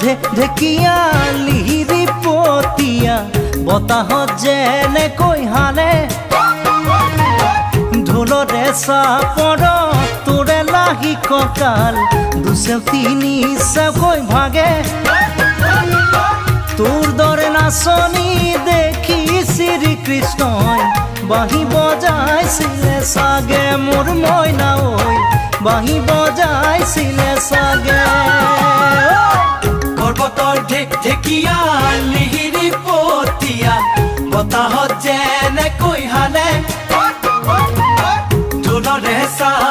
ঢেকিয়া লিহিৰি পতিয়া বতাহত যেনেকৈ হালে ঢোলৰে চাপৰ তোৰে লাহি কঁকাল দুচেও তিনি চেওকৈ ভাগে তোৰ দৰে নাচনি দেখি শ্ৰীকৃষ্ণই বাঁহী বজাইছিলে চাগে মোৰ মইনা ঐ বাঁহী বজাইছিলে চাগে পৰ্বতৰ ঢেকিয়া লিহিৰি পতিয়া বতাহত যেনেকৈ হালে ঢোলৰে চাপ